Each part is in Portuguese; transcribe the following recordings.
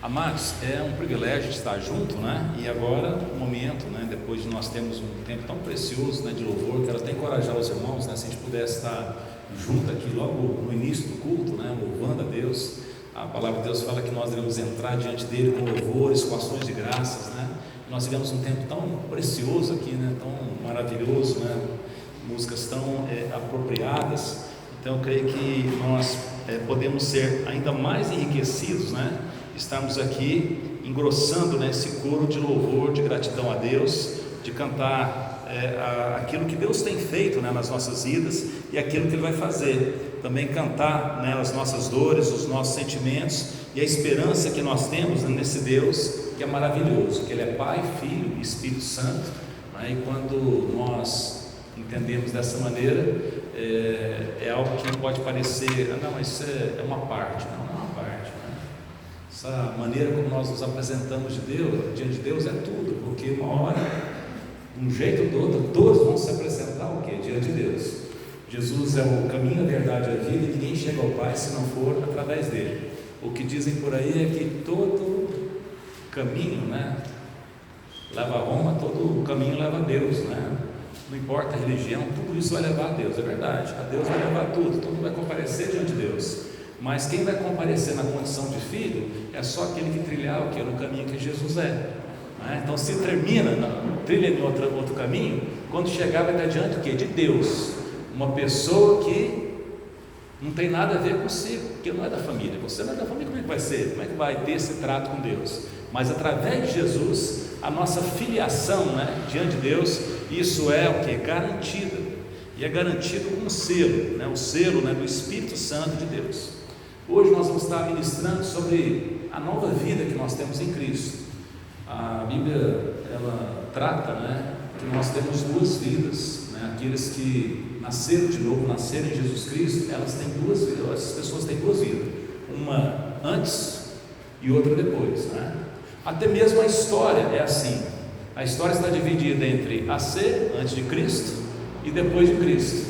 Amados, é um privilégio estar junto, né? E agora, o momento, né? Depois de nós termos um tempo tão precioso, né, de louvor, quero até encorajar os irmãos, né? Se a gente pudesse estar junto aqui logo no início do culto, né? Louvando a Deus. A palavra de Deus fala que nós devemos entrar diante dele com louvores, com ações de graças, né? Nós tivemos um tempo tão precioso aqui, né? Tão maravilhoso, né? Músicas tão apropriadas. Então eu creio que nós podemos ser ainda mais enriquecidos, né? Estarmos aqui engrossando, né, esse coro de louvor, de gratidão a Deus, de cantar aquilo que Deus tem feito, né, nas nossas vidas e aquilo que Ele vai fazer. Também cantar, né, as nossas dores, os nossos sentimentos e a esperança que nós temos, né, nesse Deus que é maravilhoso, que Ele é Pai, Filho e Espírito Santo, né? E quando nós entendemos dessa maneira, é algo que pode parecer, não, isso é uma parte, não é uma parte, né? Essa maneira como nós nos apresentamos diante de Deus é tudo, porque uma hora, de um jeito ou do outro, todos vão se apresentar o quê? Diante de Deus. Jesus é o caminho, a verdade e a vida, e ninguém chega ao Pai se não for através dele. O que dizem por aí é que todo caminho, né, leva a Roma, todo caminho leva a Deus, né? Não importa a religião, tudo isso vai levar a Deus, é verdade. A Deus vai levar tudo, todo mundo vai comparecer diante de Deus. Mas quem vai comparecer na condição de filho é só aquele que trilhar o que? No caminho que Jesus é, né? Então, se trilha em outro caminho, quando chegar vai estar diante do quê? De Deus. Uma pessoa que não tem nada a ver consigo, porque não é da família. Você não é da família, como é que vai ser? Como é que vai ter esse trato com Deus? Mas através de Jesus, a nossa filiação, né, diante de Deus, isso é o que? Garantida. E é garantido com um selo, né, o selo, né, do Espírito Santo de Deus. Hoje nós vamos estar ministrando sobre a nova vida que nós temos em Cristo. A Bíblia, ela trata, né, que nós temos duas vidas, né? Aqueles que nasceram de novo, nasceram em Jesus Cristo, elas têm duas vidas, essas pessoas têm duas vidas, uma antes e outra depois, né? Até mesmo a história é assim. A história está dividida entre a ser antes de Cristo e depois de Cristo.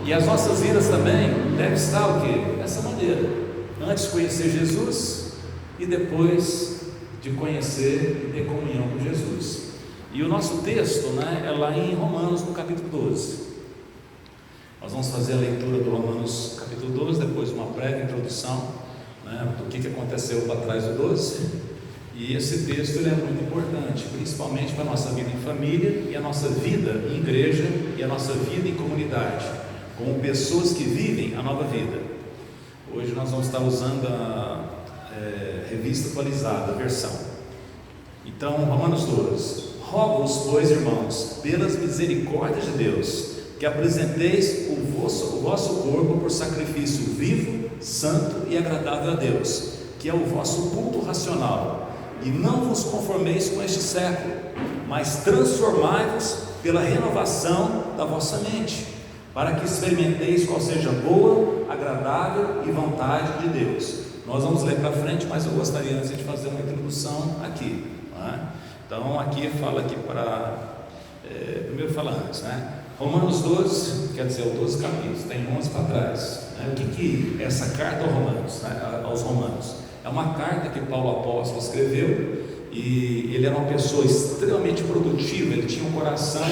E as nossas vidas também devem estar o quê? Dessa maneira. Antes de conhecer Jesus e depois de conhecer e ter comunhão com Jesus. E o nosso texto, né, é lá em Romanos, no capítulo 12. Nós vamos fazer a leitura do Romanos capítulo 12, depois uma breve introdução, né, do que aconteceu para trás do 12. E esse texto ele é muito importante, principalmente para a nossa vida em família e a nossa vida em igreja e a nossa vida em comunidade, como pessoas que vivem a nova vida. Hoje nós vamos estar usando a revista atualizada, a versão. Então, Romanos 12. Rogo-vos, pois, irmãos, pelas misericórdias de Deus, que apresenteis o vosso corpo por sacrifício vivo, santo e agradável a Deus, que é o vosso culto racional. E não vos conformeis com este século, mas transformai-vos pela renovação da vossa mente, para que experimenteis qual seja boa, agradável e vontade de Deus. Nós vamos ler para frente, mas eu gostaria antes de fazer uma introdução aqui, né? Então aqui fala aqui primeiro fala antes, né? Romanos 12, quer dizer, o 12 capítulos, tem 11 para trás, né? O que é essa carta aos Romanos? É uma carta que Paulo apóstolo escreveu, e ele era uma pessoa extremamente produtiva, ele tinha um coração,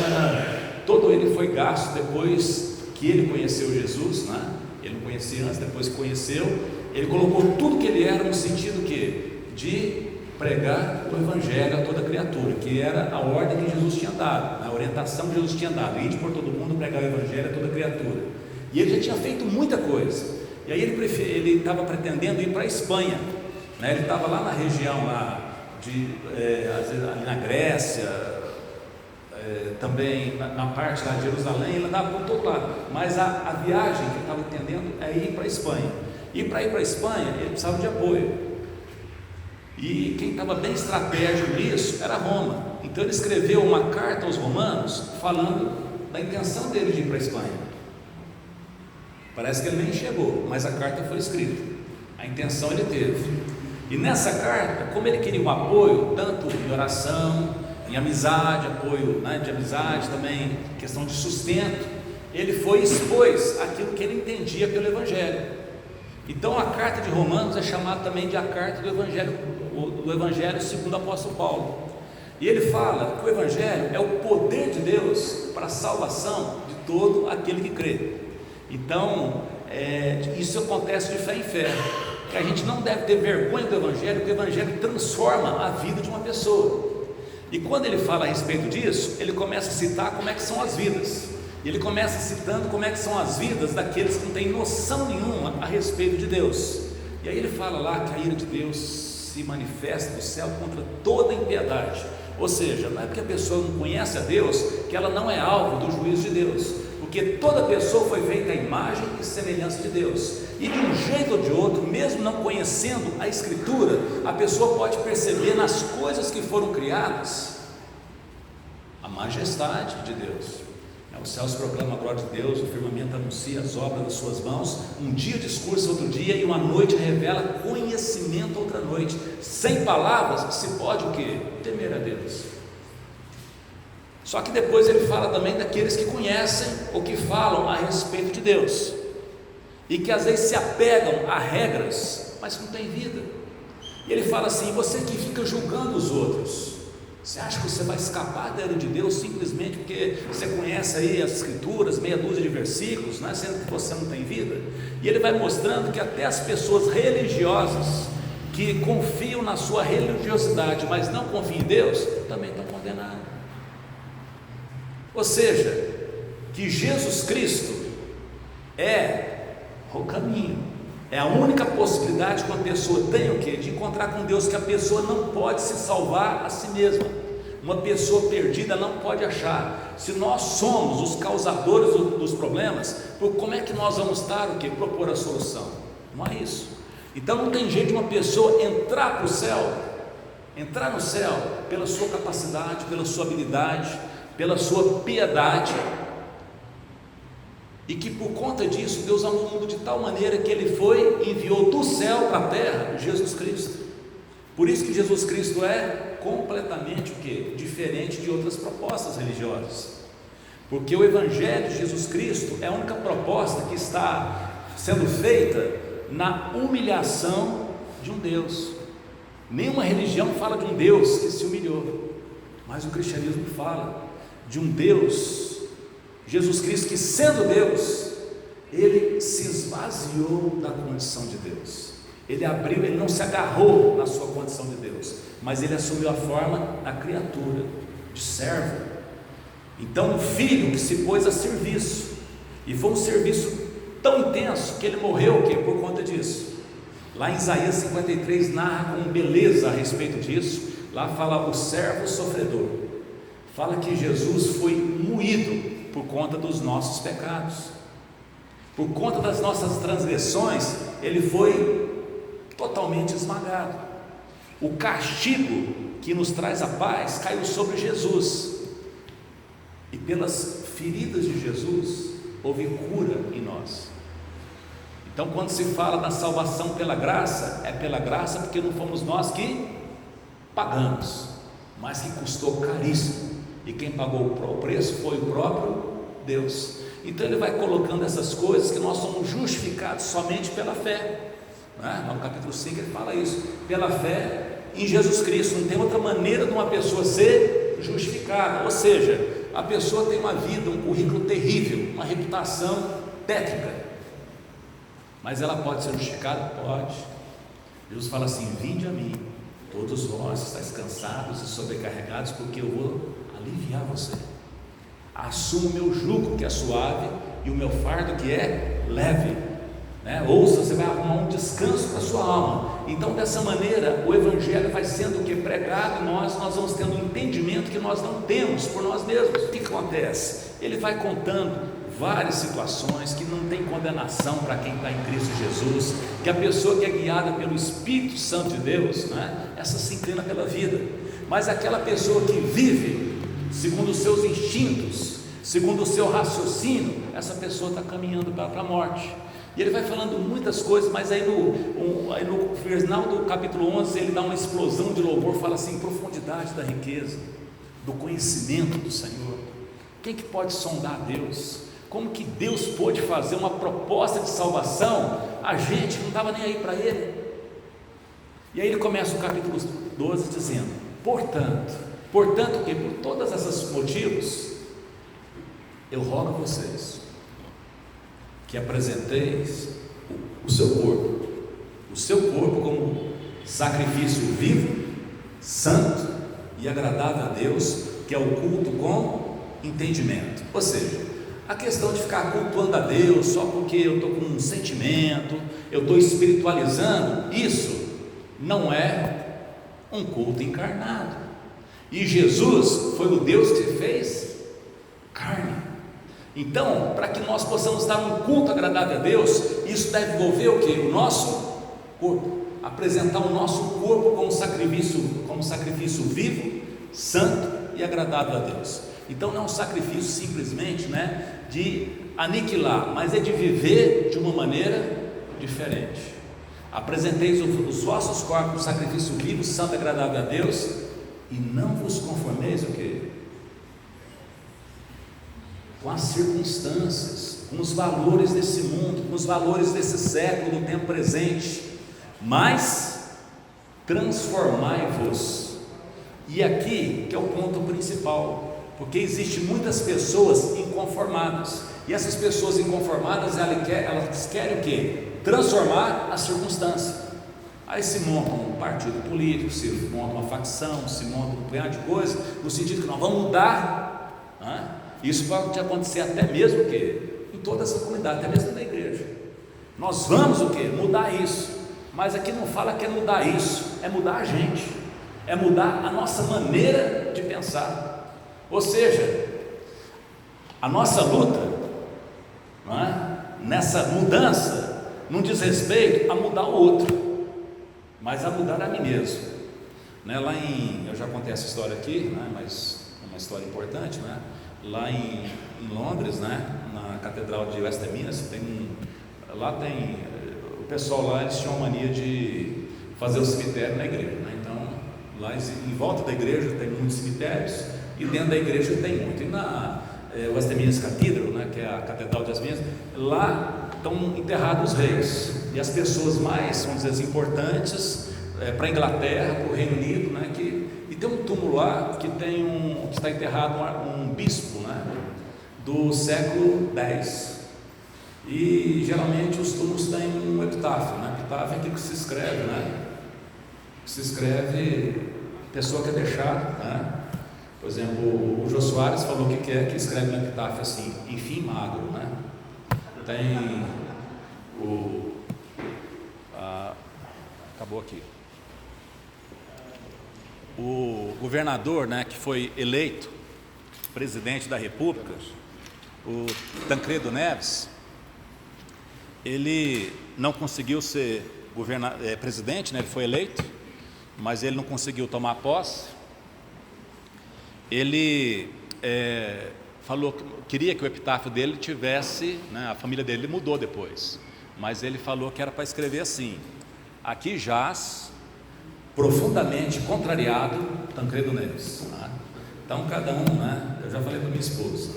todo ele foi gasto depois que ele conheceu Jesus, né? Ele não conhecia antes, depois que conheceu, ele colocou tudo que ele era no sentido de pregar o Evangelho a toda criatura, que era a ordem que Jesus tinha dado, a orientação que Jesus tinha dado, ide por todo mundo pregar o Evangelho a toda criatura. E ele já tinha feito muita coisa, e aí ele estava pretendendo ir para a Espanha, né? Ele estava lá na região na Grécia, também na parte lá de Jerusalém, ele andava por todo lado, mas a viagem que ele estava entendendo é ir para a Espanha. E para ir para a Espanha ele precisava de apoio, e quem estava bem estratégico nisso era Roma. Então ele escreveu uma carta aos romanos falando da intenção dele de ir para a Espanha. Parece que ele nem chegou, mas a carta foi escrita, a intenção ele teve. E nessa carta, como ele queria um apoio tanto em oração, em amizade, apoio, né, de amizade também, questão de sustento. Ele foi e expôs aquilo que ele entendia pelo Evangelho. Então a carta de Romanos é chamada também de a carta do Evangelho segundo o apóstolo Paulo. E ele fala que o Evangelho é o poder de Deus para a salvação de todo aquele que crê. Então isso acontece de fé em fé, que a gente não deve ter vergonha do Evangelho, porque o Evangelho transforma a vida de uma pessoa. E quando ele fala a respeito disso, ele começa a citar como é que são as vidas. E ele começa citando como é que são as vidas daqueles que não têm noção nenhuma a respeito de Deus. E aí ele fala lá que a ira de Deus se manifesta do céu contra toda impiedade. Ou seja, não é porque a pessoa não conhece a Deus que ela não é alvo do juízo de Deus, porque toda pessoa foi feita à imagem e semelhança de Deus. E de um jeito ou de outro, mesmo não conhecendo a Escritura, a pessoa pode perceber nas coisas que foram criadas a majestade de Deus. Os céus proclamam a glória de Deus, o firmamento anuncia as obras das suas mãos. Um dia discursa outro dia, e uma noite revela conhecimento outra noite. Sem palavras se pode o quê? Temer a Deus. Só que depois ele fala também daqueles que conhecem ou que falam a respeito de Deus, e que às vezes se apegam a regras, mas não tem vida. E ele fala assim: você que fica julgando os outros, você acha que você vai escapar da ira de Deus simplesmente porque você conhece aí as Escrituras, meia dúzia de versículos, né, sendo que você não tem vida? E ele vai mostrando que até as pessoas religiosas, que confiam na sua religiosidade, mas não confiam em Deus, também estão condenadas. Ou seja, que Jesus Cristo é o caminho, é a única possibilidade que uma pessoa tem o quê? De encontrar com Deus, que a pessoa não pode se salvar a si mesma. Uma pessoa perdida não pode achar. Se nós somos os causadores dos problemas, como é que nós vamos estar o quê? Propor a solução? Não é isso. Então não tem jeito de uma pessoa entrar para o céu, entrar no céu pela sua capacidade, pela sua habilidade, pela sua piedade, e que por conta disso Deus amou o mundo de tal maneira que Ele foi e enviou do céu para a terra Jesus Cristo. Por isso que Jesus Cristo é completamente o quê? Diferente de outras propostas religiosas, porque o Evangelho de Jesus Cristo é a única proposta que está sendo feita na humilhação de um Deus. Nenhuma religião fala de um Deus que se humilhou, mas o cristianismo fala de um Deus, Jesus Cristo, que sendo Deus, Ele se esvaziou da condição de Deus. Ele abriu, Ele não se agarrou na sua condição de Deus, mas Ele assumiu a forma da criatura, de servo. Então, um filho que se pôs a serviço, e foi um serviço tão intenso que Ele morreu por conta disso. Lá em Isaías 53 narra com beleza a respeito disso. Lá fala o servo sofredor, fala que Jesus foi moído por conta dos nossos pecados, por conta das nossas transgressões. Ele foi totalmente esmagado. O castigo que nos traz a paz caiu sobre Jesus, e pelas feridas de Jesus houve cura em nós. Então, quando se fala da salvação pela graça, é pela graça porque não fomos nós que pagamos, mas que custou caríssimo, e quem pagou o preço foi o próprio Deus. Então ele vai colocando essas coisas, que nós somos justificados somente pela fé, né? No capítulo 5 ele fala isso, pela fé em Jesus Cristo. Não tem outra maneira de uma pessoa ser justificada. Ou seja, a pessoa tem uma vida, um currículo terrível, uma reputação tétrica, mas ela pode ser justificada? Pode. Jesus fala assim: vinde a mim, todos vós estáis cansados e sobrecarregados, porque eu vou aliviar você. Assuma o meu jugo, que é suave, e o meu fardo, que é leve, né? Ouça, você vai arrumar um descanso para a sua alma. Então, dessa maneira, o Evangelho vai sendo o que? Pregado, e nós vamos tendo um entendimento que nós não temos por nós mesmos. O que acontece? Ele vai contando várias situações que não tem condenação para quem está em Cristo Jesus, que a pessoa que é guiada pelo Espírito Santo de Deus, né, essa se inclina pela vida. Mas aquela pessoa que vive segundo os seus instintos, segundo o seu raciocínio, essa pessoa está caminhando para a morte. E ele vai falando muitas coisas, mas aí no final do capítulo 11 ele dá uma explosão de louvor, fala assim: profundidade da riqueza, do conhecimento do Senhor. Quem que pode sondar Deus? Como que Deus pôde fazer uma proposta de salvação? A gente não estava nem aí para Ele. E aí ele começa o capítulo 12 dizendo: portanto que por todos esses motivos, eu rogo a vocês que apresenteis o seu corpo como sacrifício vivo, santo e agradável a Deus, que é o culto com entendimento. Ou seja, a questão de ficar cultuando a Deus só porque eu estou com um sentimento, eu estou espiritualizando, isso não é um culto encarnado. E Jesus foi o Deus que fez carne. Então, para que nós possamos dar um culto agradável a Deus, isso deve envolver o que? O nosso corpo. Apresentar o nosso corpo como sacrifício vivo, santo e agradável a Deus. Então não é um sacrifício simplesmente, de aniquilar, mas é de viver de uma maneira diferente. Apresenteis os vossos corpos como sacrifício vivo, santo e agradável a Deus, e não vos conformeis o quê? Com as circunstâncias, com os valores desse mundo, com os valores desse século, do tempo presente, mas transformai-vos. E aqui que é o ponto principal, porque existem muitas pessoas inconformadas, e essas pessoas inconformadas, elas querem o quê? Transformar a circunstância. Aí se monta um partido político, se monta uma facção, se monta um punhado de coisas, no sentido que nós vamos mudar, Isso pode acontecer até mesmo em toda essa comunidade, até mesmo na igreja. Nós vamos mudar isso. Mas aqui não fala que é mudar isso, é mudar a gente, é mudar a nossa maneira de pensar. Ou seja, a nossa luta, nessa mudança, não diz respeito a mudar o outro, mas a mudar a mim mesmo. Eu já contei essa história aqui, mas é uma história importante, Lá em Londres, na Catedral de Westminster, o pessoal lá, eles tinham a mania de fazer o cemitério na igreja, Então, lá em volta da igreja tem muitos cemitérios, e dentro da igreja tem muito. E na Westminster Cathedral, que é a Catedral de Westminster, lá estão enterrados os reis, e as pessoas mais, vamos dizer assim, importantes, para a Inglaterra, para o Reino Unido, e tem um túmulo lá que está enterrado um bispo, do século X. E geralmente os túmulos têm um epitáfio, Epitáfio é aquilo que se escreve, Que se escreve pessoa que é deixada, Por exemplo, o Jô Soares falou que escreve no epitáfio assim: enfim magro, Tem acabou aqui. O governador, que foi eleito presidente da República, o Tancredo Neves, ele não conseguiu ser presidente, ele foi eleito, mas ele não conseguiu tomar posse. Ele falou que queria que o epitáfio dele tivesse, a família dele mudou depois, mas ele falou que era para escrever assim: aqui jaz profundamente contrariado Tancredo Neves. Então cada um, eu já falei para minha esposa,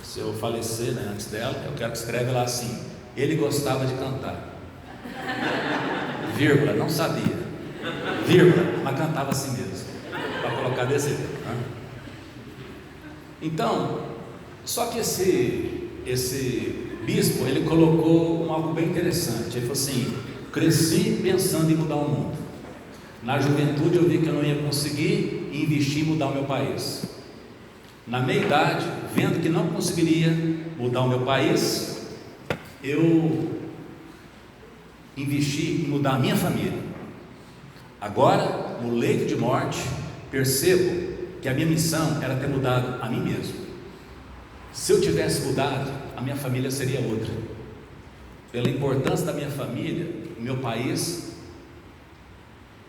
se eu falecer antes dela, eu quero que escreva lá assim: ele gostava de cantar, vírgula, não sabia, vírgula, mas cantava assim mesmo, para colocar desse jeito. Então, só que esse bispo, ele colocou algo bem interessante. Ele falou assim: cresci pensando em mudar o mundo. Na juventude eu vi que eu não ia conseguir investir em mudar o meu país. Na meia idade, vendo que não conseguiria mudar o meu país, eu investi em mudar a minha família. Agora, no leito de morte, percebo que a minha missão era ter mudado a mim mesmo. Se eu tivesse mudado, a minha família seria outra. Pela importância da minha família, o meu país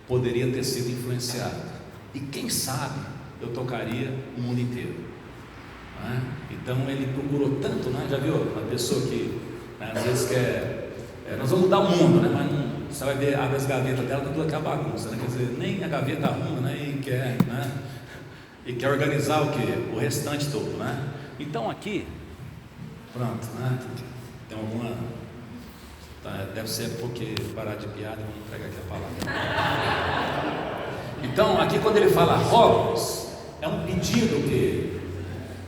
poderia ter sido influenciado, e quem sabe eu tocaria o mundo inteiro. Então ele procurou tanto, já viu a pessoa que às vezes quer, nós vamos mudar o mundo, mas não, você vai ver, abre as gavetas dela, tudo aquela bagunça, quer dizer, nem a gaveta arruma, e quer, e quer organizar o quê? O restante todo, né? Então aqui, pronto, né? Tem alguma... Tá, deve ser porque parar de piada e vamos pregar aqui a palavra. Então aqui quando ele fala rogo-vos, é um pedido que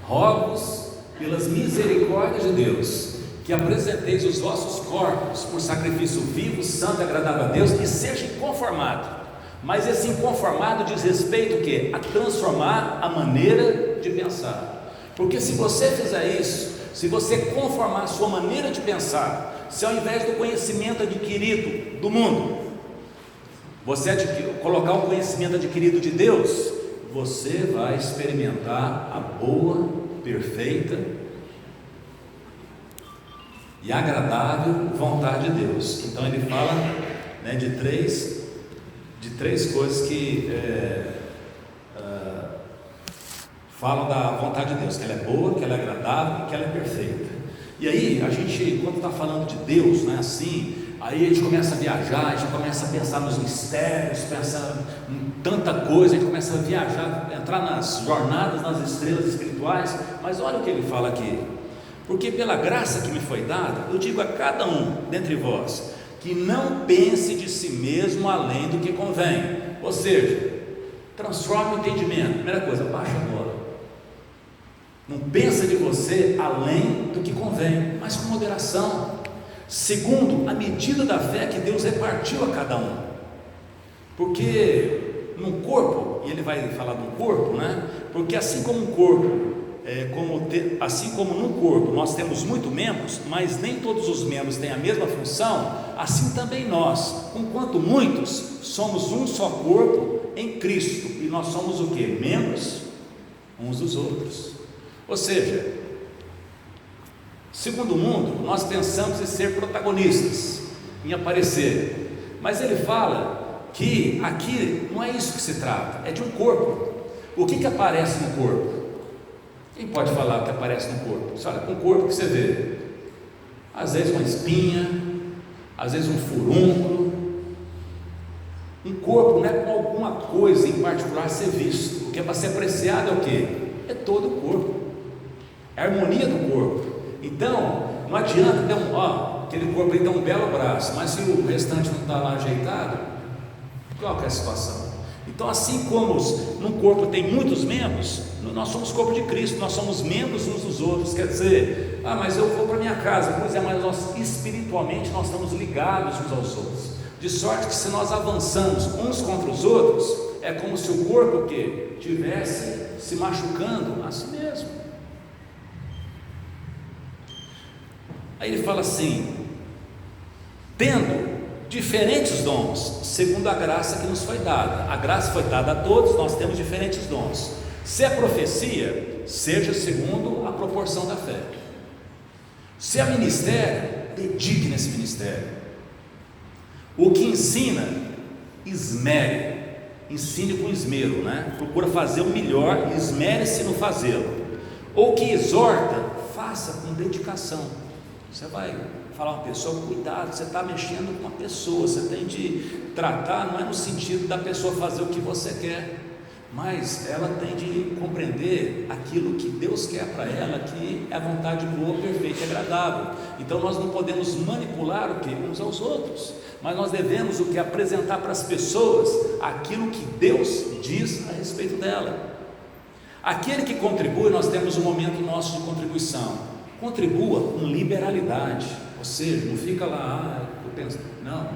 rogo-vos pelas misericórdias de Deus, que apresenteis os vossos corpos por sacrifício vivo, santo e agradável a Deus, e seja inconformado. Mas esse inconformado diz respeito o quê? A transformar a maneira de pensar. Porque se você fizer isso, se você conformar a sua maneira de pensar, se ao invés do conhecimento adquirido do mundo, você colocar o conhecimento adquirido de Deus, você vai experimentar a boa, perfeita e agradável vontade de Deus. Então ele fala, né, de três coisas que falam da vontade de Deus, que ela é boa, que ela é agradável e que ela é perfeita. E aí a gente, quando está falando de Deus, né, assim, aí a gente começa a viajar, a gente começa a pensar nos mistérios, pensar em tanta coisa, a gente começa a viajar, entrar nas jornadas, nas estrelas espirituais. Mas olha o que ele fala aqui: porque pela graça que me foi dada, eu digo a cada um dentre vós, que não pense de si mesmo além do que convém. Ou seja, transforme o entendimento. Primeira coisa, baixa a bola. Não pensa de você além do que convém, mas com moderação, segundo a medida da fé que Deus repartiu a cada um. Porque no corpo, e ele vai falar do corpo, né? Porque assim como um corpo, assim como no corpo nós temos muitos membros, mas nem todos os membros têm a mesma função, assim também nós, conquanto muitos, somos um só corpo em Cristo, e nós somos o que? Membros uns dos outros. Ou seja, segundo o mundo, nós pensamos em ser protagonistas, em aparecer, mas ele fala que aqui não é isso que se trata, é de um corpo. O que aparece no corpo? Quem pode falar o que aparece no corpo? Você olha, um corpo que você vê, às vezes uma espinha, às vezes um furúnculo. Um corpo não é com alguma coisa em particular ser visto. O que é para ser apreciado é o que? É todo o corpo, é a harmonia do corpo. Então, não adianta ter aquele corpo aí tem um belo braço, mas se o restante não está lá ajeitado, qual que é a situação? Então, assim como num corpo tem muitos membros, nós somos corpo de Cristo, nós somos membros uns dos outros. Quer dizer, mas eu vou para minha casa, pois é, mas nós espiritualmente nós estamos ligados uns aos outros, de sorte que se nós avançamos uns contra os outros, é como se o corpo que tivesse se machucando a si mesmo. Aí ele fala assim: tendo diferentes dons, segundo a graça que nos foi dada. A graça foi dada a todos, nós temos diferentes dons. Se é profecia, seja segundo a proporção da fé. Se é ministério, dedique nesse ministério. O que ensina, esmere, ensine com esmero, né? Procura fazer o melhor, esmere-se no fazê-lo. Ou que exorta, faça com dedicação. Você vai falar a uma pessoa, cuidado, você está mexendo com uma pessoa, você tem de tratar, não é no sentido da pessoa fazer o que você quer, mas ela tem de compreender aquilo que Deus quer para ela, que é a vontade boa, perfeita e agradável. Então nós não podemos manipular o que? Uns aos outros, mas nós devemos o que? Apresentar para as pessoas aquilo que Deus diz a respeito dela. Aquele que contribui, nós temos um momento nosso de contribuição. Contribua com liberalidade, ou seja, não fica lá, eu penso, não,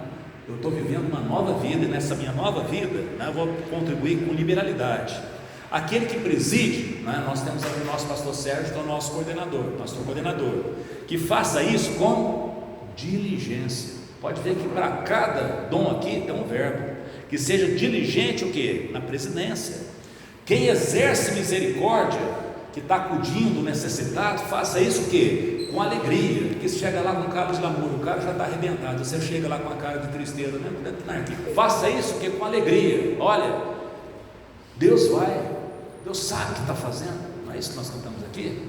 eu estou vivendo uma nova vida, e nessa minha nova vida, né, eu vou contribuir com liberalidade. Aquele que preside, né, nós temos aqui o nosso pastor Sérgio, que é o nosso coordenador, pastor coordenador, que faça isso com diligência. Pode ver que para cada dom aqui tem um verbo, que seja diligente o quê? Na presidência. Quem exerce misericórdia, que está acudindo o necessitado, faça isso o quê? Com alegria. Porque se chega lá com cara de amor, o cara já está arrebentado, você chega lá com a cara de tristeza, né? Faça isso o quê? Com alegria. Olha, Deus sabe o que está fazendo, não é isso que nós cantamos aqui?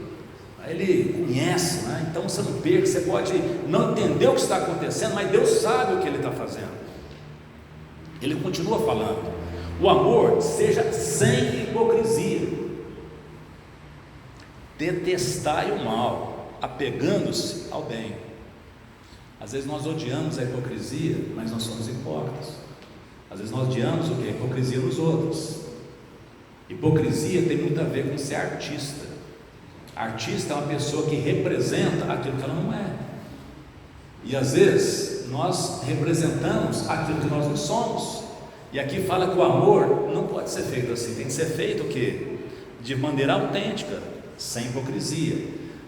Ele conhece, né? Então você não perca, você pode não entender o que está acontecendo, mas Deus sabe o que Ele está fazendo. Ele continua falando: o amor seja sem hipocrisia. detestai o mal, apegando-se ao bem. Às vezes nós odiamos a hipocrisia, mas nós somos hipócritas. Às vezes nós odiamos o que? A hipocrisia nos outros. Hipocrisia tem muito a ver com ser artista. Artista é uma pessoa que representa aquilo que ela não é. E às vezes nós representamos aquilo que nós não somos. E aqui fala que o amor não pode ser feito assim, tem que ser feito o quê? De maneira autêntica, sem hipocrisia.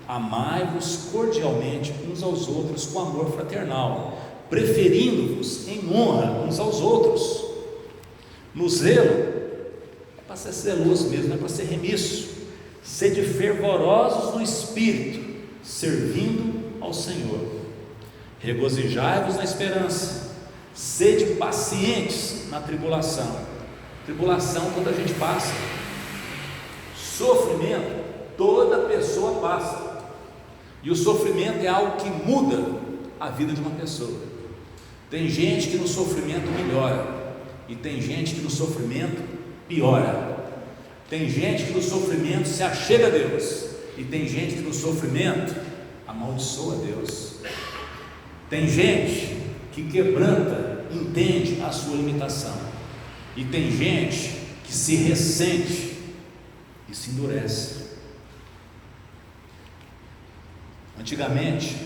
Amai-vos cordialmente uns aos outros com amor fraternal, preferindo-vos em honra uns aos outros. No zelo, é para ser zeloso mesmo, não é para ser remisso. Sede fervorosos no espírito, servindo ao Senhor. Regozijai-vos na esperança, sede pacientes na tribulação. Tribulação toda a gente passa, sofrimento toda pessoa passa, e o sofrimento é algo que muda a vida de uma pessoa. Tem gente que no sofrimento melhora, e tem gente que no sofrimento piora. Tem gente que no sofrimento se achega a Deus, e tem gente que no sofrimento amaldiçoa Deus. Tem gente que quebranta, entende a sua limitação, e tem gente que se ressente e se endurece. Antigamente,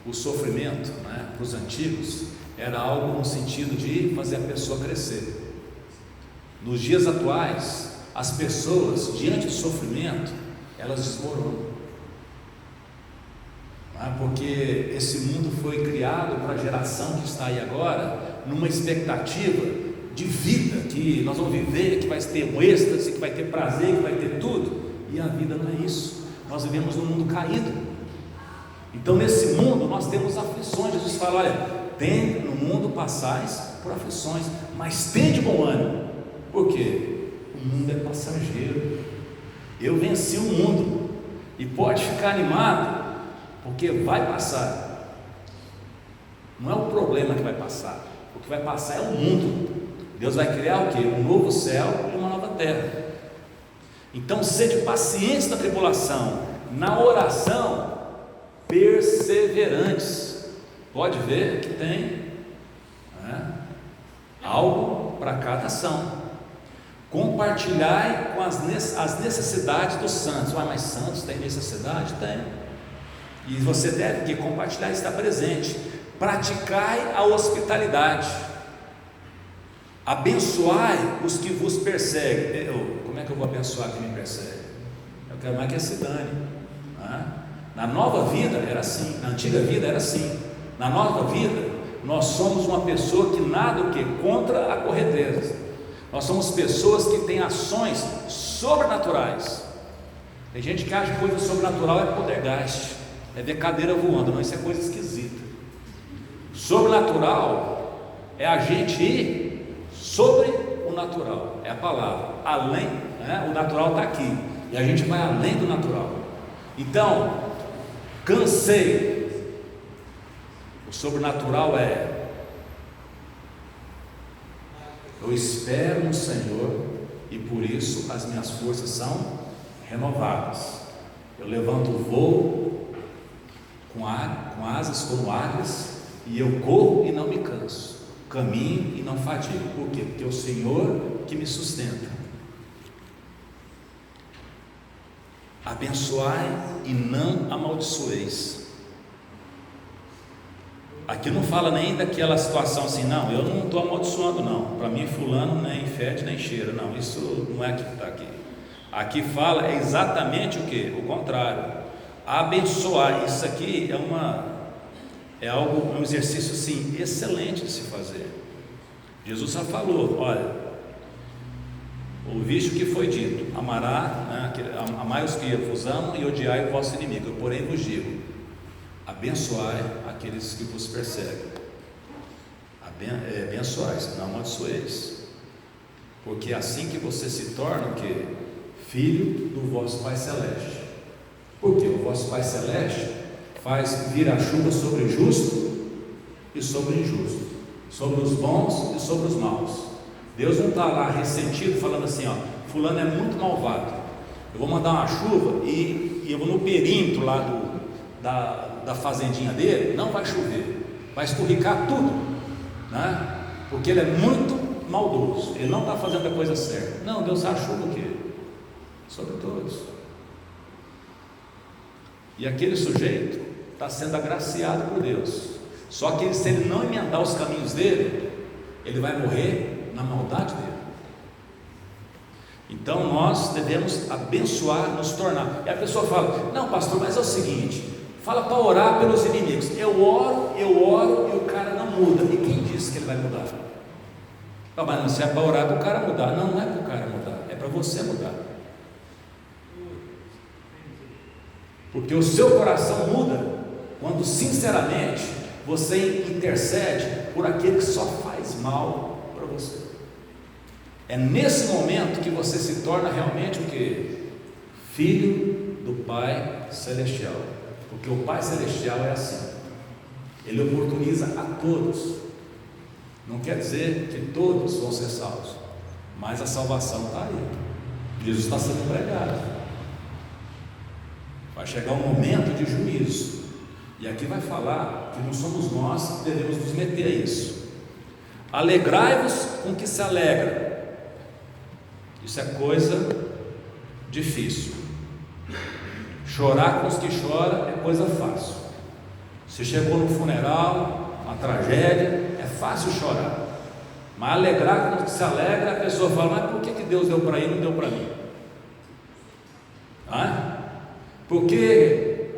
o sofrimento, para os antigos, era algo no sentido de fazer a pessoa crescer. Nos dias atuais, as pessoas, diante do sofrimento, elas desmoronam. Porque esse mundo foi criado para a geração que está aí agora, numa expectativa de vida, que nós vamos viver, que vai ter um êxtase, que vai ter prazer, que vai ter tudo, e a vida não é isso. Nós vivemos num mundo caído. Então nesse mundo nós temos aflições. Jesus fala: olha, no mundo passais por aflições, mas tende bom ânimo. Por quê? O mundo é passageiro. Eu venci o mundo, e pode ficar animado, porque vai passar. Não é o problema que vai passar, o que vai passar é o mundo. Deus vai criar o quê? Um novo céu e uma nova terra. Então sede pacientes na tribulação, na oração perseverantes. Pode ver que tem algo para cada ação. Compartilhai com as necessidades dos santos. Mas santos tem necessidade? Tem. E você deve que compartilhar, estar presente. Praticai a hospitalidade, abençoai os que vos perseguem. Como é que eu vou abençoar quem me persegue? Eu quero mais que se dane. Na nova vida era assim, na antiga vida era assim. Na nova vida nós somos uma pessoa que nada o quê? Contra a correnteza. Nós somos pessoas que têm ações sobrenaturais. Tem gente que acha que coisa sobrenatural é poltergeist, é ver cadeira voando. Não, isso é coisa esquisita. Sobrenatural é a gente ir sobre o natural, é a palavra, além, o natural está aqui, e a gente vai além do natural. Então, cansei. O sobrenatural é: eu espero no Senhor, e por isso as minhas forças são renovadas. Eu levanto o voo com asas como águias, e eu corro e não me canso, caminho e não fadigo. Por quê? Porque é o Senhor que me sustenta. Abençoai e não amaldiçoeis. Aqui não fala nem daquela situação assim: não, eu não estou amaldiçoando, não. Para mim fulano nem fede nem cheira. Não, isso não é o que está aqui. Aqui fala exatamente o que? O contrário. Abençoar. Isso aqui é um exercício assim excelente de se fazer. Jesus já falou: olha, ouviste o que foi dito, amai os que vos amam e odiai o vosso inimigo. Eu porém vos digo: abençoai aqueles que vos perseguem. Abençoai, não amaldiçoeis, porque é assim que você se torna o quê? Filho do vosso Pai Celeste. Porque o vosso Pai Celeste faz vir a chuva sobre o justo e sobre o injusto, sobre os bons e sobre os maus. Deus não está lá ressentido falando assim: fulano é muito malvado, eu vou mandar uma chuva e e no perímetro lá da fazendinha dele, não vai chover, vai escorregar tudo, né? Porque ele é muito maldoso, ele não está fazendo a coisa certa. Não, Deus chuva o quê? Sobre todos. E aquele sujeito está sendo agraciado por Deus, só que se ele não emendar os caminhos dele, ele vai morrer na maldade dele. Então nós devemos abençoar, nos tornar. E a pessoa fala: não, pastor, mas é o seguinte, fala para orar pelos inimigos. Eu oro e o cara não muda. E quem disse que ele vai mudar? Não, mas não, se é para orar para o cara mudar. Não, não é para o cara mudar, é para você mudar. Porque o seu coração muda quando sinceramente você intercede por aquele que só faz mal para você. É nesse momento que você se torna realmente o que? Filho do Pai Celestial. Porque o Pai Celestial é assim, Ele oportuniza a todos. Não quer dizer que todos vão ser salvos, mas a salvação está aí. Jesus está sendo pregado. Vai chegar um momento de juízo, e aqui vai falar que não somos nós que devemos nos meter a isso. Alegrai-vos com o que se alegra. Isso é coisa difícil. Chorar com os que choram é coisa fácil. Se chegou no funeral, uma tragédia, é fácil chorar. Mas alegrar com os que se alegra, a pessoa fala: mas por que Deus deu para ele e não deu para mim? Porque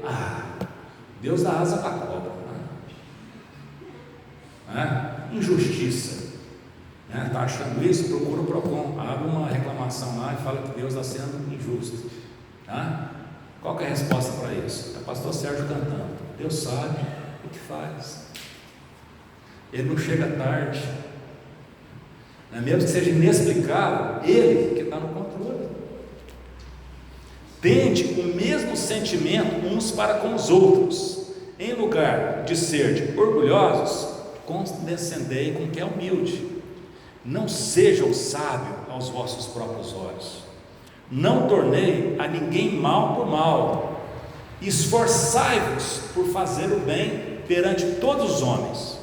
Deus dá asa para a cobra. Injustiça. Está achando isso? Procura o PROCON, abre uma reclamação lá e fala que Deus está sendo injusto. Qual que é a resposta para isso? É o pastor Sérgio cantando: Deus sabe o que faz, Ele não chega tarde, mesmo que seja inexplicável, Ele que está no controle. Tende o mesmo sentimento uns para com os outros, em lugar de ser orgulhosos, condescendei com quem é humilde. Não sejam sábios aos vossos próprios olhos. Não tornei a ninguém mal por mal. Esforçai-vos por fazer o bem perante todos os homens.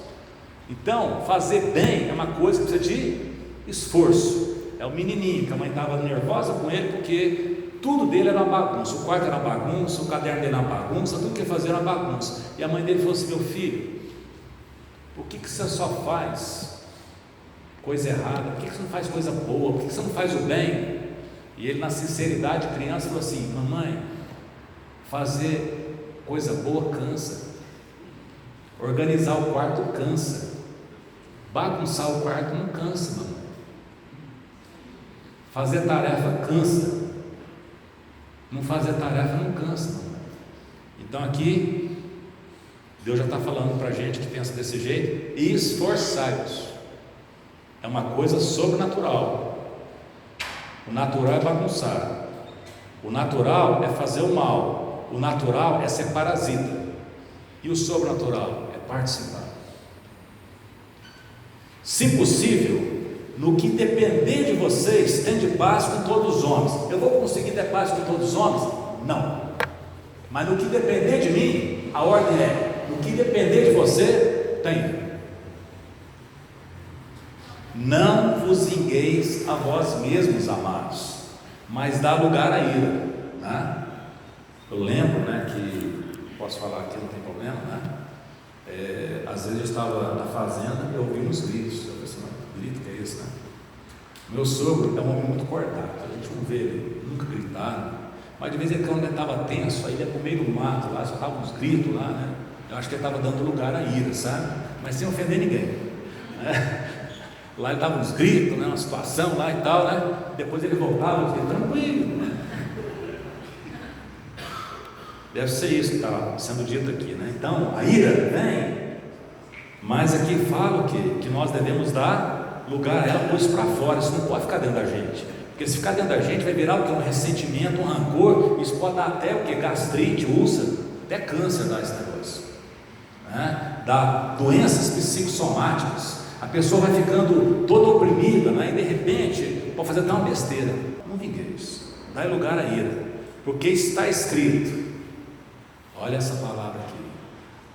Então, fazer bem é uma coisa que precisa de esforço. É o menininho que a mãe estava nervosa com ele porque tudo dele era uma bagunça. O quarto era uma bagunça, o caderno dele era uma bagunça, tudo que ele fazia era uma bagunça. E a mãe dele falou assim: meu filho, por que você só faz coisa errada? Por que você não faz coisa boa? Por que você não faz o bem? E ele, na sinceridade de criança, falou assim: mamãe, fazer coisa boa cansa, organizar o quarto cansa, bagunçar o quarto não cansa, mamãe, fazer tarefa cansa, não fazer tarefa não cansa, mamãe. Então aqui Deus já está falando para a gente que pensa desse jeito: esforçai-vos. É uma coisa sobrenatural. O natural é bagunçar, o natural é fazer o mal, o natural é ser parasita, e o sobrenatural é participar. Se possível, no que depender de vocês, tende paz com todos os homens. Eu vou conseguir ter paz com todos os homens? Não. Mas no que depender de mim, a ordem é: no que depender de você, tem. Não vos vingueis a vós mesmos, amados, mas dá lugar à ira. Eu lembro, que posso falar aqui, não tem problema, às vezes eu estava na fazenda e eu ouvi uns gritos. Eu pensei: mas grito que é isso, Meu sogro é um homem muito cortado, a gente não vê ele nunca gritar, mas de vez em quando ele estava tenso, aí ele ia para o meio do mato lá, só estavam uns gritos lá, Eu acho que ele estava dando lugar à ira, sabe? Mas sem ofender ninguém, Lá ele dava uns gritos, uma situação lá e tal, Depois ele voltava e dizia: tranquilo, Deve ser isso que está sendo dito aqui, Então, a ira vem, mas aqui fala que nós devemos dar lugar a ela, pôr isso para fora. Isso não pode ficar dentro da gente, porque se ficar dentro da gente, vai virar o que? Um ressentimento, um rancor. Isso pode dar até o que? Gastrite, úlcera, até câncer dá esse negócio, dá doenças psicossomáticas. A pessoa vai ficando toda oprimida, e de repente pode fazer até uma besteira. Não vingueis, dai lugar à ira, Porque está escrito, olha essa palavra aqui: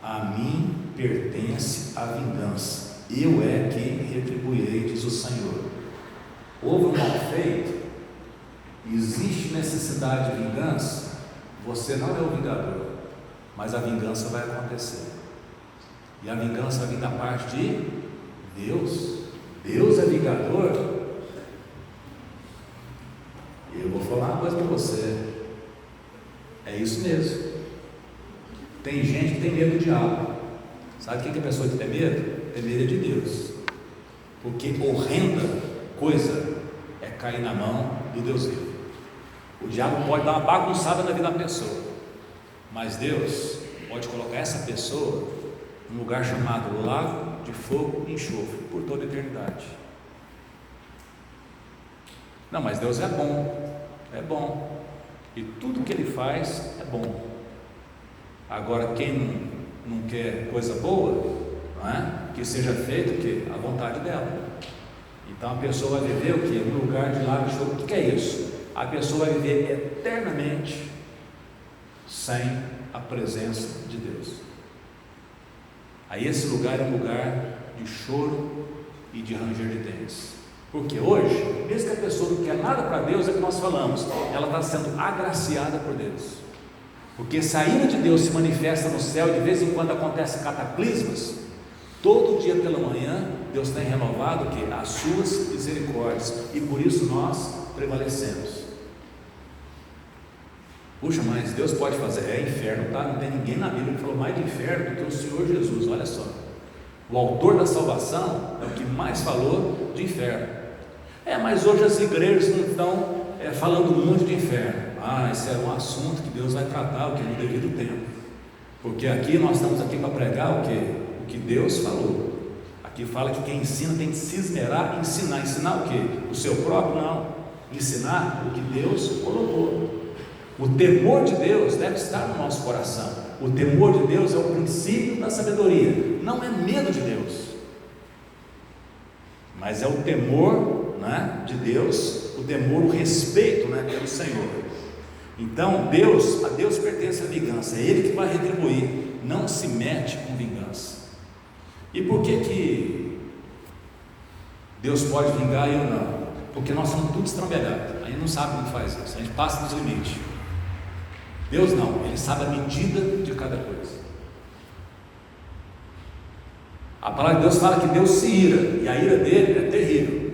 a mim pertence a vingança, eu é quem retribuirei, diz o Senhor. Houve um mal feito, existe necessidade de vingança, você não é o vingador, mas a vingança vai acontecer, e a vingança vai vir da parte de Deus. Deus é vingador. Eu vou falar uma coisa para você, é isso mesmo. Tem gente que tem medo do diabo. Sabe o que é a pessoa que tem medo? Tem medo de Deus, porque horrenda coisa é cair na mão do Deus vivo. O diabo pode dar uma bagunçada na vida da pessoa, mas Deus pode colocar essa pessoa num lugar chamado lago de fogo e enxofre por toda a eternidade. Não, mas Deus é bom, e tudo que Ele faz é bom. Agora, quem não quer coisa boa, não é? Que seja feito o que? A vontade dela. Então a pessoa vai viver o que? No lugar de lago de fogo. O que é isso? A pessoa vai viver eternamente sem a presença de Deus. Aí esse lugar é um lugar de choro e de ranger de dentes. Porque hoje, mesmo que a pessoa não quer nada para Deus, é o que nós falamos, ela está sendo agraciada por Deus. Porque se a ira de Deus se manifesta no céu, de vez em quando acontecem cataclismas, todo dia pela manhã Deus tem renovado o quê? As suas misericórdias, e por isso nós prevalecemos. Puxa, mas Deus pode fazer? É inferno, tá? Não tem ninguém na Bíblia que falou mais de inferno do que o Senhor Jesus. Olha só, o autor da salvação é o que mais falou de inferno. Mas hoje as igrejas não estão falando muito de inferno. Esse é um assunto que Deus vai tratar, o que no devido tempo, porque aqui nós estamos aqui para pregar o que? O que Deus falou. Aqui fala que quem ensina tem que se esmerar em ensinar. Ensinar o que? O seu próprio? Não, ensinar o que Deus colocou. O temor de Deus deve estar no nosso coração. O temor de Deus é o princípio da sabedoria. Não é medo de Deus, mas é o temor, né, de Deus, o temor, o respeito, né, pelo Senhor. Então a Deus pertence a vingança, é Ele que vai retribuir, não se mete com vingança. E por que Deus pode vingar e eu não? Porque nós somos tudo estrambelhados, a gente não sabe como faz isso, a gente passa dos limites. Deus não, Ele sabe a medida de cada coisa. A palavra de Deus fala que Deus se ira, e a ira dele é terrível.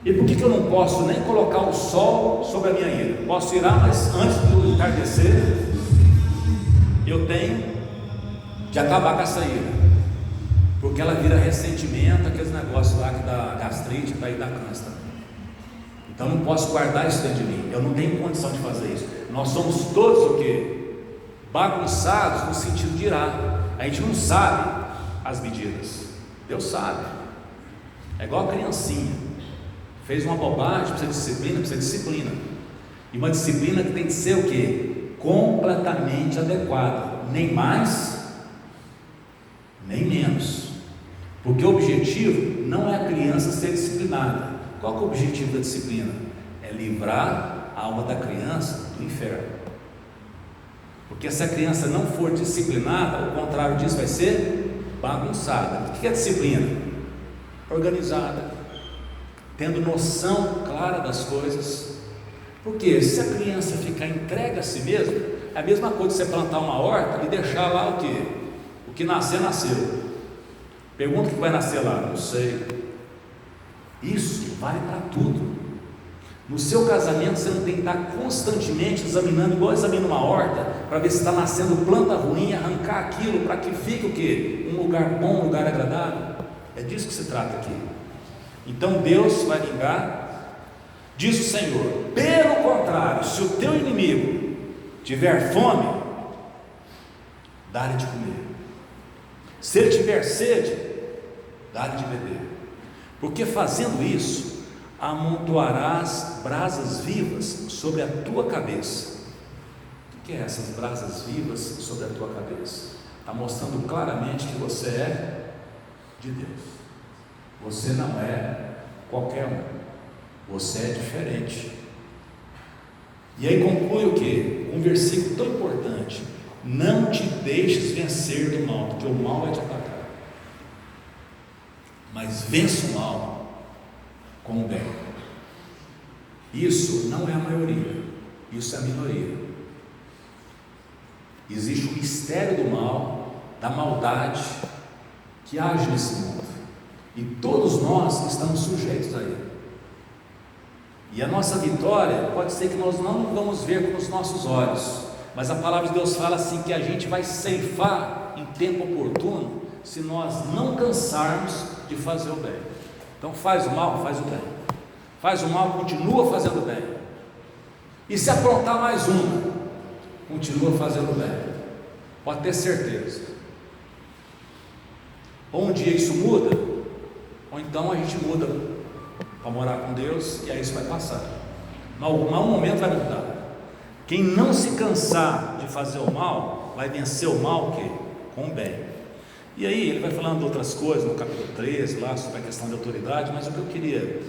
E por que eu não posso nem colocar o sol sobre a minha ira? Posso irar, mas antes do entardecer eu tenho de acabar com essa ira, porque ela vira ressentimento, aqueles negócios lá que dá gastrite, daí dá câncer. Então eu não posso guardar isso dentro de mim, eu não tenho condição de fazer isso. Nós somos todos o que? Bagunçados no sentido de irar. A gente não sabe as medidas, Deus sabe. É igual a criancinha, fez uma bobagem, precisa de disciplina, e uma disciplina que tem que ser o que? Completamente adequada, nem mais nem menos, porque o objetivo não é a criança ser disciplinada. Qual que é o objetivo da disciplina? É livrar a alma da criança do inferno, porque se a criança não for disciplinada, o contrário disso vai ser bagunçada. O que é disciplina? Organizada, tendo noção clara das coisas. Porque se a criança ficar entregue a si mesma, é a mesma coisa de você plantar uma horta e deixar lá o que? O que nascer, nasceu. Pergunta o que vai nascer lá, não sei. Isso vale para tudo. No seu casamento você não tem que estar constantemente examinando, igual examina uma horta, para ver se está nascendo planta ruim, arrancar aquilo para que fique o que? Um lugar bom, um lugar agradável. É disso que se trata aqui. Então Deus vai vingar, diz o Senhor. Pelo contrário, se o teu inimigo tiver fome, dá-lhe de comer. Se ele tiver sede, dá-lhe de beber. Porque fazendo isso, amontoarás brasas vivas sobre a tua cabeça. O que é essas brasas vivas sobre a tua cabeça? Está mostrando claramente que você é de Deus. Você não é qualquer um, você é diferente. E aí conclui o quê? Um versículo tão importante: não te deixes vencer do mal, porque o mal vai te atacar, mas vença o mal com o bem. Isso não é a maioria, isso é a minoria. Existe o mistério do mal, da maldade que age nesse mundo, e todos nós estamos sujeitos a ele. E a nossa vitória pode ser que nós não vamos ver com os nossos olhos, mas a palavra de Deus fala assim, que a gente vai ceifar em tempo oportuno, se nós não cansarmos de fazer o bem. Então faz o mal, faz o bem. Faz o mal, continua fazendo o bem. E se aprontar mais uma, continua fazendo o bem. Pode ter certeza. Ou um dia isso muda, ou então a gente muda para morar com Deus, e aí isso vai passar. Mas um momento vai mudar. Quem não se cansar de fazer o mal, vai vencer o mal o quê? Com o bem. E aí ele vai falando de outras coisas no capítulo 13, lá sobre a questão de autoridade, mas o que eu queria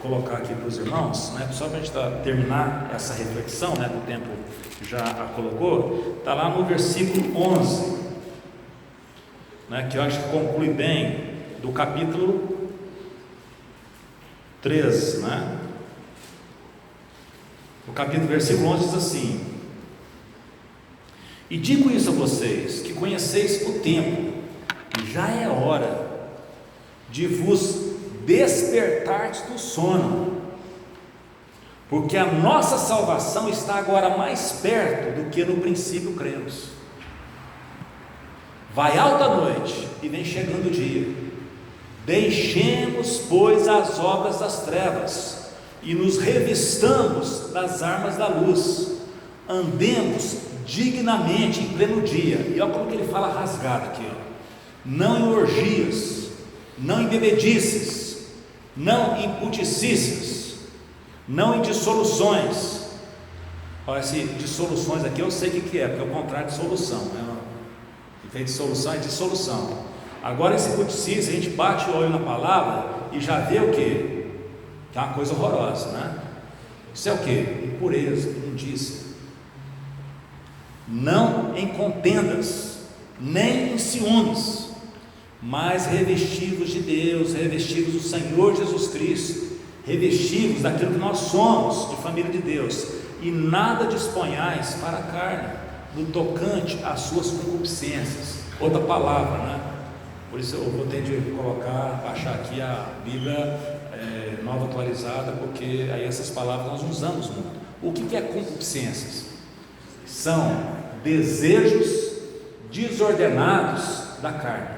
colocar aqui para os irmãos, né, só para a gente terminar essa reflexão, né, que o tempo já a colocou, está lá no versículo 11, né, que eu acho que conclui bem do capítulo 13, né? O capítulo, versículo 11 diz assim: e digo isso a vocês, que conheceis o tempo, e já é hora de vos despertardes do sono, porque a nossa salvação está agora mais perto do que no princípio cremos. Vai alta a noite e vem chegando o dia. Deixemos, pois, as obras das trevas e nos revistamos das armas da luz. Andemos dignamente em pleno dia. E olha como que ele fala rasgado aqui, ó. Não em orgias, não em bebedices, não em puticícias, não em dissoluções. Olha, esse dissoluções aqui eu sei o que é, porque é o contrário de solução, né? Em vez de solução é dissolução. Agora esse puticício, a gente bate o olho na palavra e já vê o que? Que é uma coisa horrorosa, né? Isso é o que? Impureza, imundícia. Não em contendas, nem em ciúmes, mas revestidos de Deus, revestidos do Senhor Jesus Cristo, revestidos daquilo que nós somos, de família de Deus, e nada disponhais para a carne, no tocante às suas concupiscências. Outra palavra, né? Por isso eu vou ter de baixar aqui a Bíblia nova atualizada, porque aí essas palavras nós usamos muito. O que é concupiscências? São desejos desordenados da carne.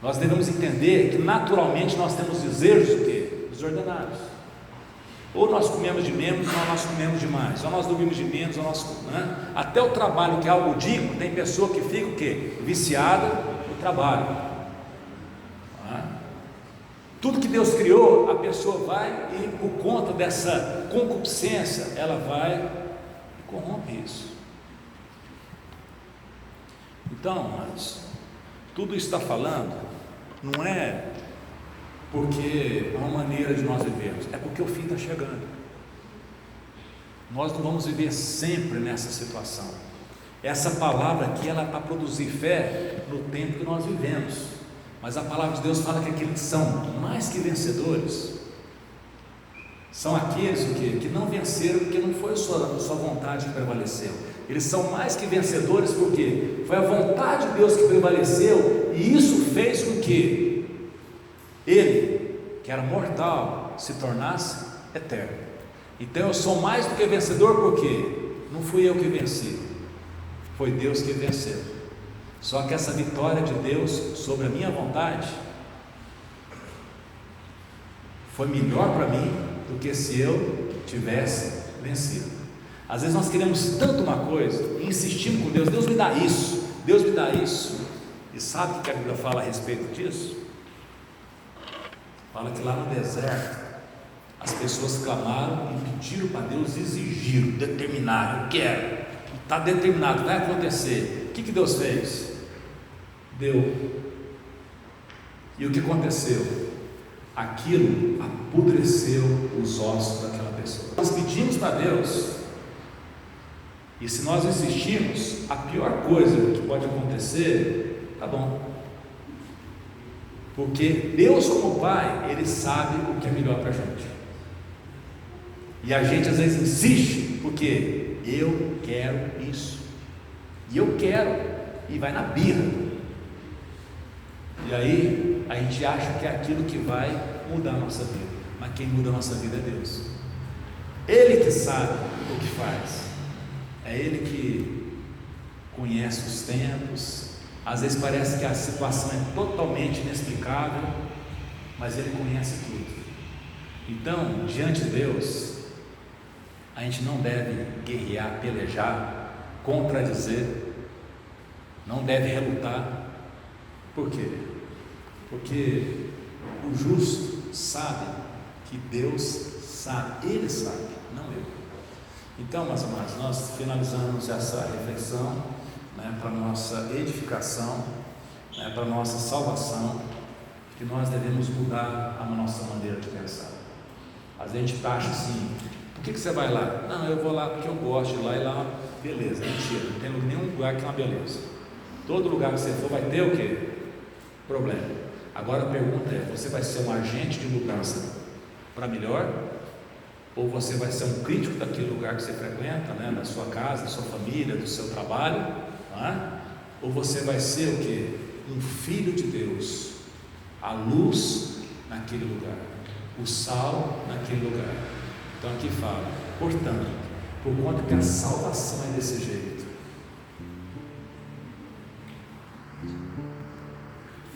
Nós devemos entender que naturalmente nós temos desejos o quê? Desordenados. Ou nós comemos de menos, ou nós comemos demais, ou nós dormimos de menos, ou nós, né? Até o trabalho, que é algo digno, tem pessoa que fica o quê? Viciada no trabalho. Tudo que Deus criou, a pessoa vai e por conta dessa concupiscência, ela vai e corrompe isso. Então, amados, tudo isso está falando, não é porque é uma maneira de nós vivermos, é porque o fim está chegando. Nós não vamos viver sempre nessa situação. Essa palavra aqui, ela é para produzir fé no tempo que nós vivemos. Mas a palavra de Deus fala que aqueles que são mais que vencedores são aqueles que não venceram, porque não foi a sua vontade que prevaleceu. Eles são mais que vencedores porque foi a vontade de Deus que prevaleceu, e isso fez com que ele, que era mortal, se tornasse eterno. Então eu sou mais do que vencedor, porque não fui eu que venci, foi Deus que venceu. Só que essa vitória de Deus sobre a minha vontade foi melhor para mim do que se eu tivesse vencido. Às vezes nós queremos tanto uma coisa e insistimos com Deus: Deus me dá isso, Deus me dá isso. E sabe o que a Bíblia fala a respeito disso? Fala que lá no deserto as pessoas clamaram e pediram para Deus, exigiram, determinaram: eu quero, está determinado, vai acontecer. O que Deus fez? Deu. E o que aconteceu? Aquilo apodreceu os ossos daquela pessoa. Nós pedimos para Deus E se nós insistirmos, a pior coisa que pode acontecer, tá bom. Porque Deus, como Pai, Ele sabe o que é melhor para a gente. E a gente às vezes insiste, porque eu quero isso, e eu quero, e vai na birra. E aí a gente acha que é aquilo que vai mudar a nossa vida. Mas quem muda a nossa vida é Deus. Ele que sabe o que faz. É Ele que conhece os tempos. Às vezes parece que a situação é totalmente inexplicável, mas Ele conhece tudo. Então, diante de Deus, a gente não deve guerrear, pelejar, contradizer, não deve relutar. Por quê? Porque o justo sabe que Deus sabe, Ele sabe, não eu. Então, meus amados, nós finalizamos essa reflexão, para nossa edificação, para nossa salvação, que nós devemos mudar a nossa maneira de pensar. Às vezes a gente acha assim: por que você vai lá? Não, eu vou lá porque eu gosto de ir lá, e lá, beleza. Mentira, não tem nenhum lugar que é uma beleza. Todo lugar que você for vai ter o quê? Problema. Agora a pergunta é: você vai ser um agente de mudança para melhor? Ou você vai ser um crítico daquele lugar que você frequenta, da sua casa, da sua família, do seu trabalho? Ou você vai ser o quê? Um filho de Deus, a luz naquele lugar, o sal naquele lugar. Então aqui fala: portanto, por conta que a salvação é desse jeito,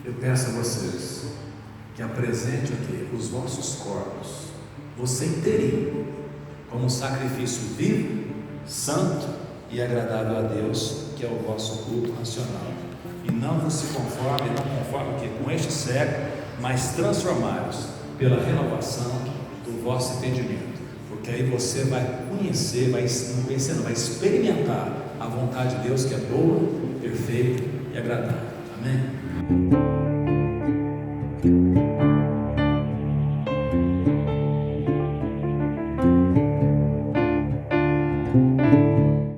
eu peço a vocês que apresente aqui os vossos corpos, você inteirinho, como um sacrifício vivo, santo e agradável a Deus, que é o vosso culto racional. E não vos se conforme, com este século, mas transformai-vos pela renovação do vosso entendimento, porque aí você vai conhecer, vai experimentar a vontade de Deus, que é boa, perfeita e agradável. Amém?